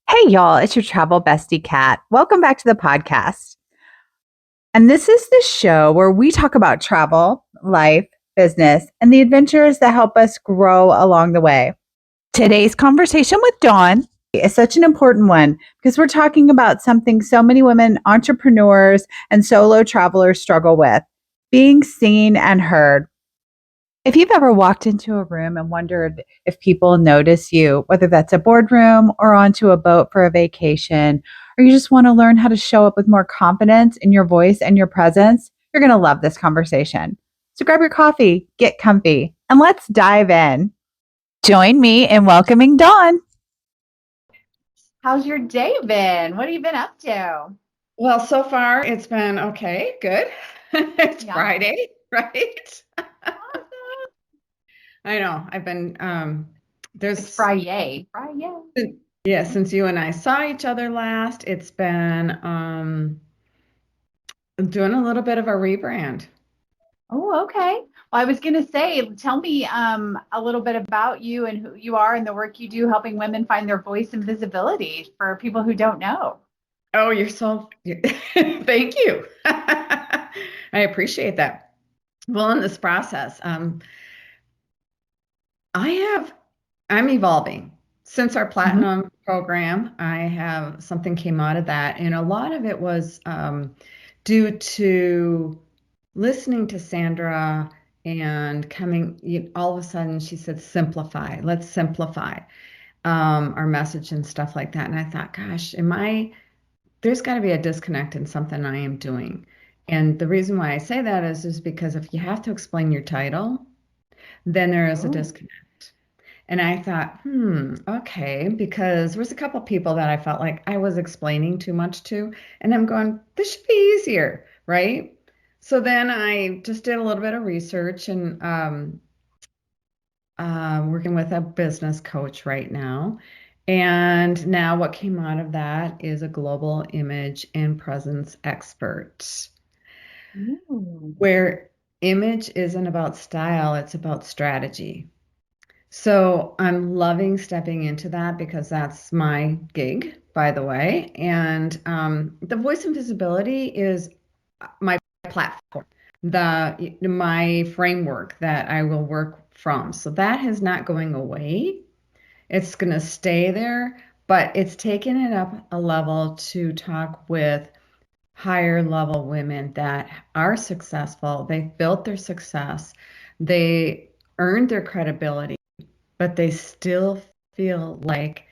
Hey, y'all, it's your travel bestie, Kat. Welcome back to the podcast. And this is the show where we talk about travel, life, business, and the adventures that help us grow along the way. Today's conversation with Dawn is such an important one because we're talking about something so many women entrepreneurs and solo travelers struggle with: being seen and heard. If you've ever walked into a room and wondered if people notice you, whether that's a boardroom or onto a boat for a vacation, or you just want to learn how to show up with more confidence in your voice and your presence, you're going to love this conversation. So grab your coffee, get comfy, and let's dive in. Join me in welcoming Dawn. How's your day been? What have you been up to? Well, so far it's been okay, good. It's Yeah. Friday, right? Awesome. I know. I've been It's there's Friday. Friday. yeah, since you and I saw each other last, it's been doing a little bit of a rebrand. Oh, okay. Well, I was going to say, tell me a little bit about you and who you are and the work you do helping women find their voice and visibility for people who don't know. Oh, thank you. I appreciate that. Well, in this process, I have I'm evolving. Since our Hmm. platinum program, I have something came out of that, and a lot of it was due to listening to Sandra and all of a sudden she said, simplify, let's simplify our message and stuff like that. And I thought, gosh, there's got to be a disconnect in something I am doing. And the reason why I say that is because if you have to explain your title, then there is a Oh, disconnect. And I thought, okay, because there's a couple people that I felt like I was explaining too much to, and I'm going, this should be easier, right? So then I just did a little bit of research and working with a business coach right now. And now what came out of that is a global image and presence expert, ooh. where image isn't about style, it's about strategy. So I'm loving stepping into that because that's my gig, by the way. And the voice and visibility is my platform, my framework that I will work from. So that is not going away. It's going to stay there, but it's taken it up a level to talk with higher level women that are successful. They've built their success. They earned their credibility, but they still feel like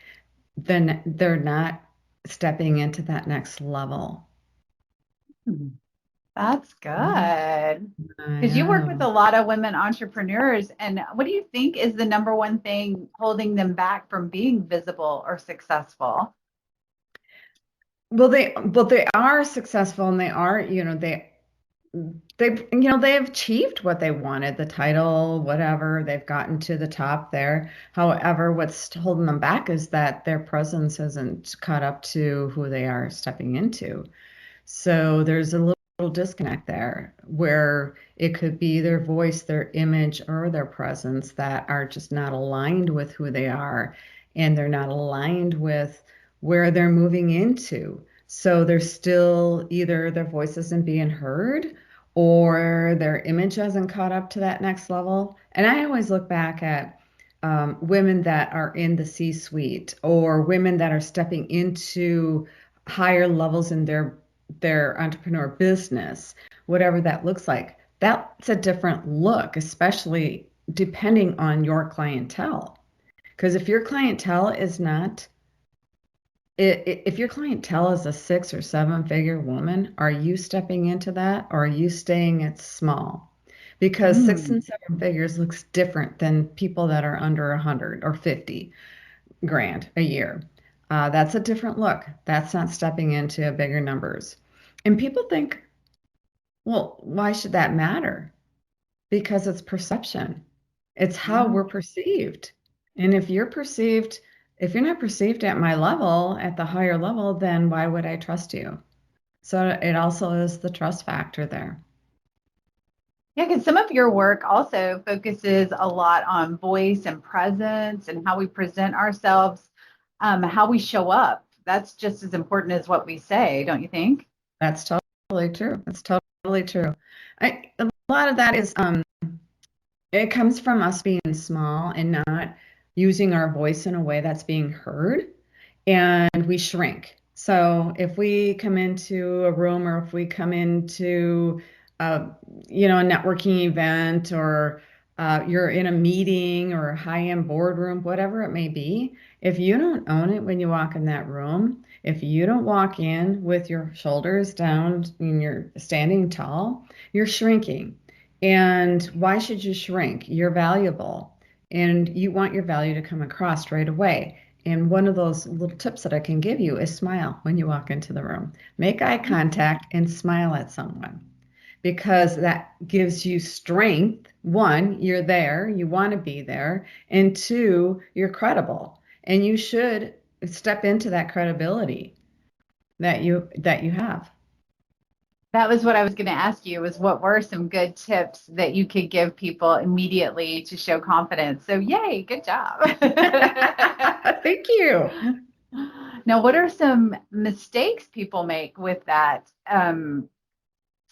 then they're not stepping into that next level. Hmm. That's good. I Because you work with a know. lot of women entrepreneurs. And what do you think is the number one thing holding them back from being visible or successful? Well, they are successful and they are, they've achieved what they wanted, the title, whatever, they've gotten to the top there. However, what's holding them back is that their presence isn't caught up to who they are stepping into. So there's a little disconnect there where it could be their voice, their image, or their presence that are just not aligned with who they are, and they're not aligned with where they're moving into. So they're still either their voice isn't being heard or their image hasn't caught up to that next level. And I always look back at women that are in the C-suite or women that are stepping into higher levels in their entrepreneur business, whatever that looks like. That's a different look, especially depending on your clientele. Because if your clientele is not, if your clientele is a 6 or 7 figure woman, are you stepping into that or are you staying at small? Because six Mm. and seven figures looks different than people that are under 100 or 50 grand a year. That's a different look. That's not stepping into bigger numbers. And people think, well, why should that matter? Because it's perception. It's how Yeah. we're perceived. And if you're not perceived at my level, at the higher level, then why would I trust you? So it also is the trust factor there. Yeah, because some of your work also focuses a lot on voice and presence and how we present ourselves, how we show up. that's just as important as what we say, don't you think? That's totally true. That's totally true. A lot of that is it comes from us being small and not using our voice in a way that's being heard, and we shrink. So if we come into a room or if we come into a, a networking event or you're in a meeting or a high-end boardroom, whatever it may be, if you don't own it when you walk in that room, if you don't walk in with your shoulders down and you're standing tall, you're shrinking. And why should you shrink? You're valuable and you want your value to come across right away. And one of those little tips that I can give you is smile when you walk into the room. Make eye contact and smile at someone because that gives you strength. One, you're there, you want to be there, and two, you're credible. And you should step into that credibility that you have. That was what I was going to ask you was what were some good tips that you could give people immediately to show confidence? So yay, good job. Thank you. Now, what are some mistakes people make with that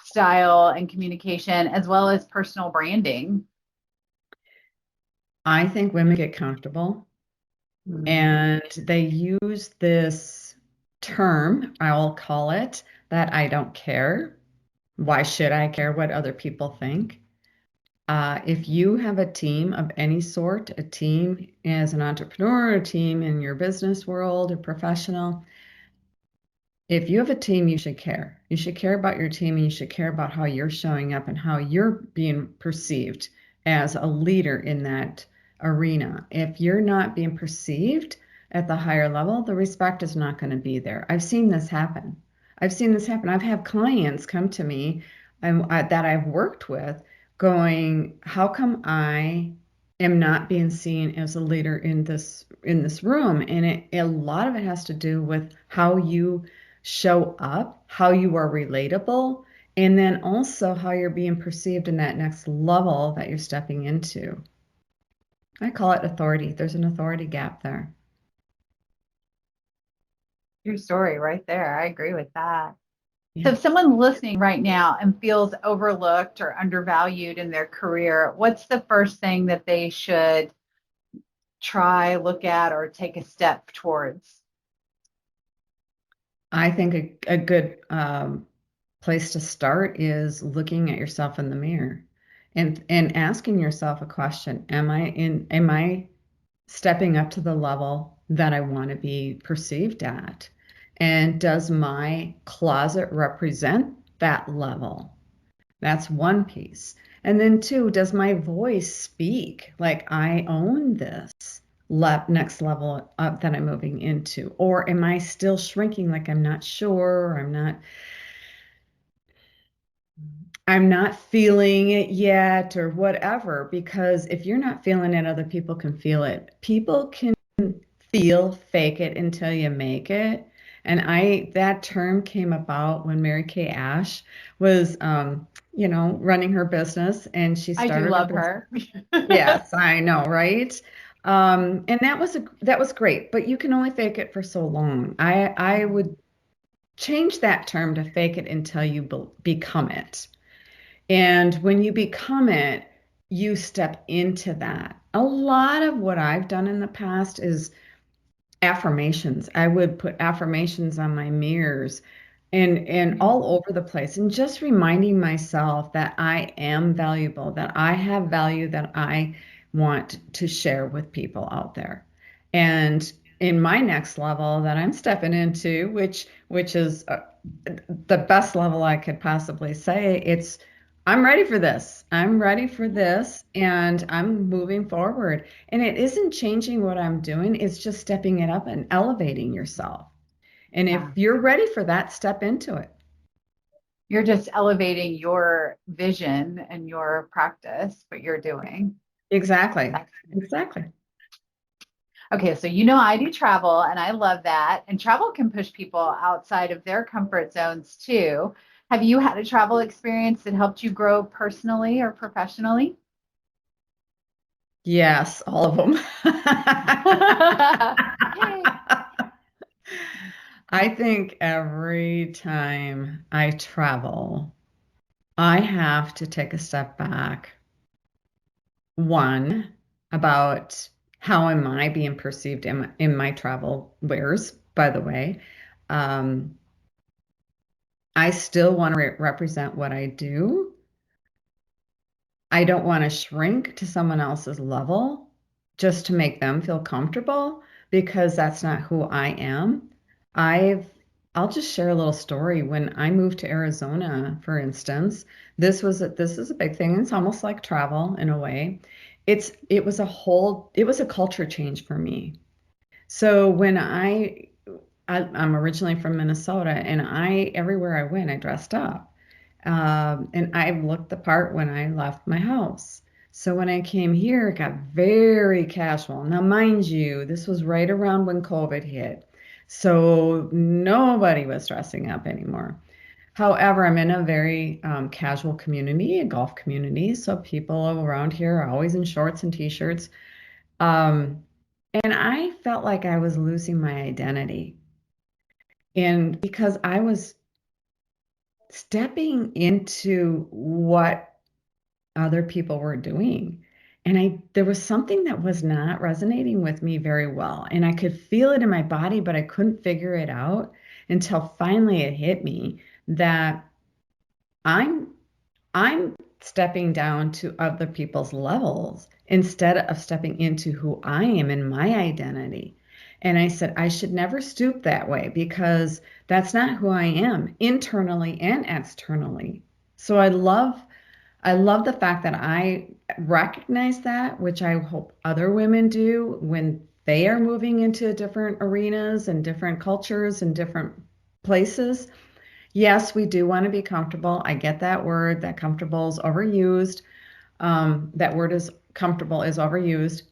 style and communication as well as personal branding? I think women get comfortable and they use this term, I'll call it, that I don't care. Why should I care what other people think? If you have a team of any sort, a team as an entrepreneur, a team in your business world, a professional, if you have a team, you should care. You should care about your team and you should care about how you're showing up and how you're being perceived as a leader in that arena. If you're not being perceived at the higher level, the respect is not going to be there. I've seen this happen. I've seen this happen. I've had clients come to me that I've worked with going, how come I am not being seen as a leader in this room? And a lot of it has to do with how you show up, how you are relatable, and then also how you're being perceived in that next level that you're stepping into. I call it authority. There's an authority gap there. True story right there. I agree with that. So Yeah. if someone's listening right now and feels overlooked or undervalued in their career, what's the first thing that they should try, look at, or take a step towards? I think a good place to start is looking at yourself in the mirror and asking yourself a question. Am I stepping up to the level that I want to be perceived at? And does my closet represent that level? That's one piece. And then two, does my voice speak like I own this next level up that I'm moving into? Or am I still shrinking like I'm not sure, or I'm not feeling it yet or whatever? Because if you're not feeling it, other people can feel it. People can fake it until you make it. And that term came about when Mary Kay Ash was, running her business and she I do started her love business. her. Yes, I know, right? And that was great, but you can only fake it for so long. I would change that term to fake it until you become it. And when you become it, you step into that. A lot of what I've done in the past is affirmations. I would put affirmations on my mirrors and all over the place and just reminding myself that I am valuable, that I have value that I want to share with people out there. And in my next level that I'm stepping into, which is the best level I could possibly say, I'm ready for this. I'm ready for this and I'm moving forward. And it isn't changing what I'm doing, it's just stepping it up and elevating yourself. And if Yeah. you're ready for that, step into it. You're just elevating your vision and your practice, what you're doing. Exactly. Exactly. Okay, so you know I do travel and I love that. And travel can push people outside of their comfort zones too. Have you had a travel experience that helped you grow personally or professionally? Yes, all of them. Yay. I think every time I travel, I have to take a step back. One, about how am I being perceived in my travel wares, by the way. Um, I still want to represent what I do. I don't want to shrink to someone else's level just to make them feel comfortable because that's not who I am. I've I'll just share a little story. When I moved to Arizona, for instance, this is a big thing. It's almost like travel in a way. It was a culture change for me. So when I'm originally from Minnesota, and I everywhere I went, I dressed up. And I looked the part when I left my house. So when I came here, it got very casual. Now, mind you, this was right around when COVID hit. So nobody was dressing up anymore. However, I'm in a very casual community, a golf community. So people around here are always in shorts and t-shirts. Um, and I felt like I was losing my identity. And because I was stepping into what other people were doing. And there was something that was not resonating with me very well. And I could feel it in my body, but I couldn't figure it out until finally it hit me that I'm I'm stepping down to other people's levels instead of stepping into who I am and my identity. And I said, I should never stoop that way because that's not who I am internally and externally. So I love the fact that I recognize that, which I hope other women do when they are moving into different arenas and different cultures and different places. Yes, we do want to be comfortable. I get that word, that comfortable is overused. That word is comfortable is overused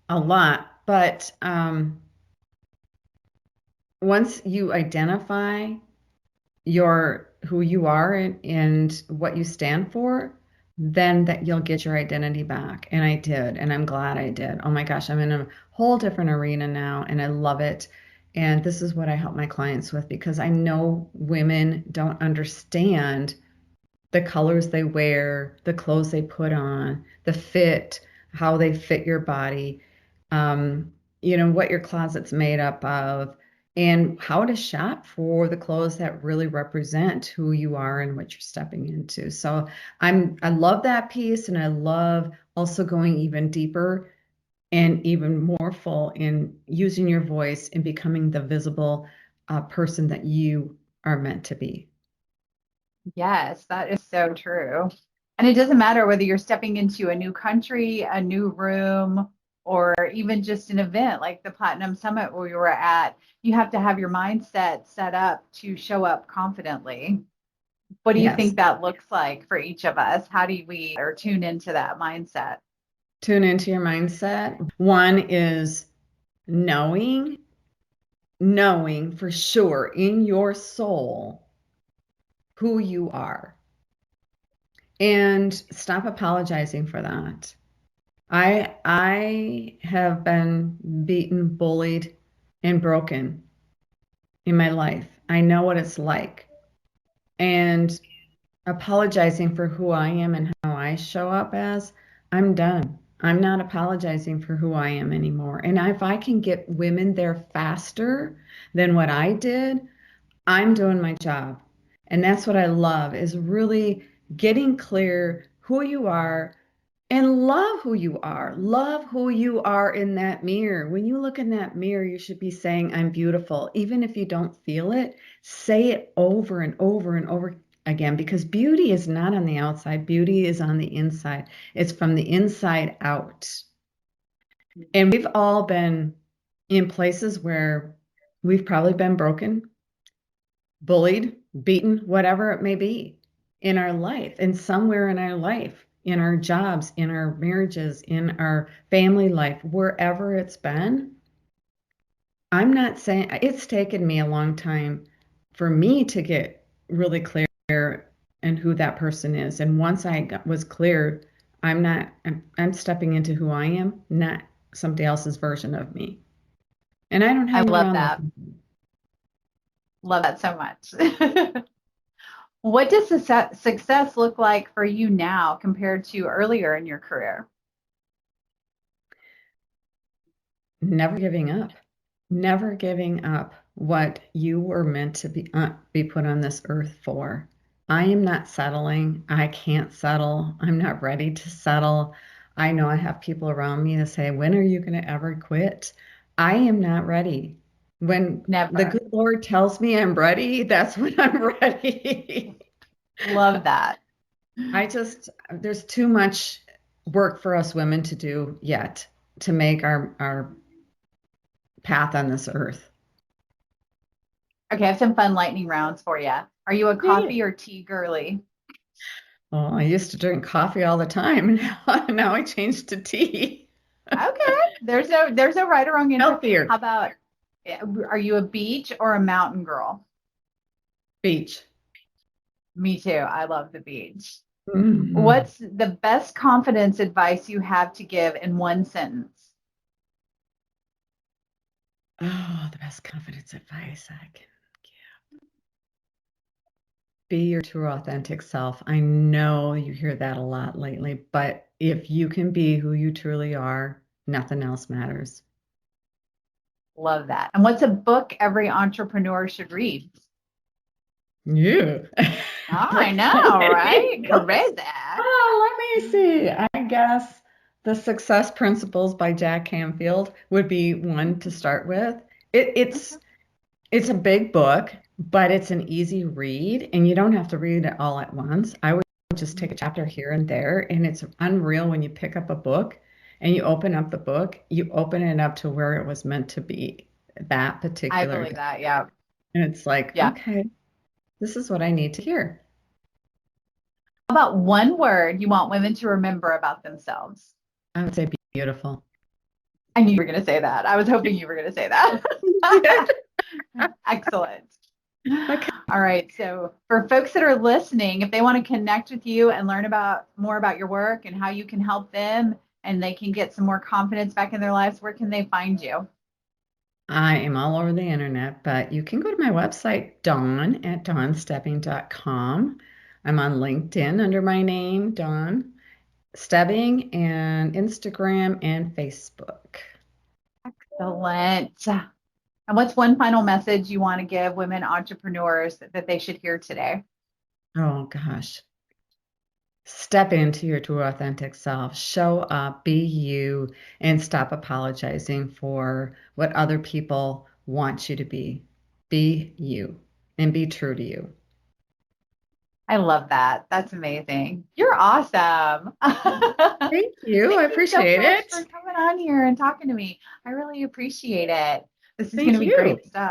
a lot. But once you identify your who you are and what you stand for, then that you'll get your identity back. And I did, and I'm glad I did. Oh my gosh, I'm in a whole different arena now, and I love it. And this is what I help my clients with because I know women don't understand the colors they wear, the clothes they put on, the fit, how they fit your body, um, what your closet's made up of, and how to shop for the clothes that really represent who you are and what you're stepping into. So I love that piece, and I love also going even deeper and even more full in using your voice and becoming the visible person that you are meant to be. Yes, that is so true. And it doesn't matter whether you're stepping into a new country, a new room, or even just an event like the Platinum Summit where we were at. You have to have your mindset set up to show up confidently. What do you Yes. think that looks like for each of us? How do we or tune into that mindset? Tune into your mindset. One is knowing, knowing for sure in your soul who you are and stop apologizing for that. I have been beaten, bullied, and broken in my life. I know what it's like. And apologizing for who I am and how I show up as, I'm done. I'm not apologizing for who I am anymore. And if I can get women there faster than what I did, I'm doing my job. And that's what I love is really getting clear who you are and love who you are. Love who you are in that mirror. When you look in that mirror, you should be saying, I'm beautiful. Even if you don't feel it, say it over and over and over again because beauty is not on the outside, beauty is on the inside. It's from the inside out. And we've all been in places where we've probably been broken, bullied, beaten, whatever it may be in our life, and somewhere in our life, in our jobs, in our marriages, in our family life, wherever it's been. I'm not saying it's taken me a long time for me to get really clear and who that person is. And once was clear, I'm stepping into who I am, not somebody else's version of me. And I don't I hang love around those that. people. Love that so much. What does success look like for you now compared to earlier in your career? Never giving up. Never giving up what you were meant to be put on this earth for. I am not settling. I can't settle. I'm not ready to settle. I know I have people around me that say, "When are you going to ever quit?" I am not ready. When the Never. good Lord tells me I'm ready, that's when I'm ready. Love that. There's too much work for us women to do yet to make our path on this earth. Okay, I have some fun lightning rounds for you. Are you a Yeah. coffee or tea girly? Oh, I used to drink coffee all the time. Now I changed to tea. Okay, there's no right or wrong answer. Healthier. How about are you a beach or a mountain girl? Beach. Me too. I love the beach. Mhm. What's the best confidence advice you have to give in one sentence? Oh, the best confidence advice I can give. Be your true authentic self. I know you hear that a lot lately, but if you can be who you truly are, nothing else matters. Love that. And what's a book every entrepreneur should read? You. Oh, I Like know, so many right? books. Crazy. Oh, let me see. I guess The Success Principles by Jack Canfield would be one to start with. It, Okay. it's it's a big book, but it's an easy read, and you don't have to read it all at once. I would just take a chapter here and there, and it's unreal when you pick up a book and you open up the book, you open it up to where it was meant to be that I particular believe day. that. Yeah. And it's like, Yeah. okay, this is what I need to hear. How about one word you want women to remember about themselves? I would say beautiful. I knew you were going to say that. I was hoping you were going to say that. Did. Excellent. Okay. All right. So, for folks that are listening, if they want to connect with you and learn about more about your work and how you can help them and they can get some more confidence back in their lives, where can they find you? I am all over the internet, but you can go to my website, Dawn at dawnstebbing.com. I'm on LinkedIn under my name, Dawn Stebbing, and Instagram and Facebook. Excellent. And what's one final message you want to give women entrepreneurs that they should hear today? Oh gosh. Step into your true authentic self. Show up, be you, and stop apologizing for what other people want you to be. Be you and be true to you. I love that. That's amazing. You're awesome. Thank you. I Thank you so appreciate much it. for coming on here and talking to me. I really appreciate it. This is going Thank to be you. great stuff.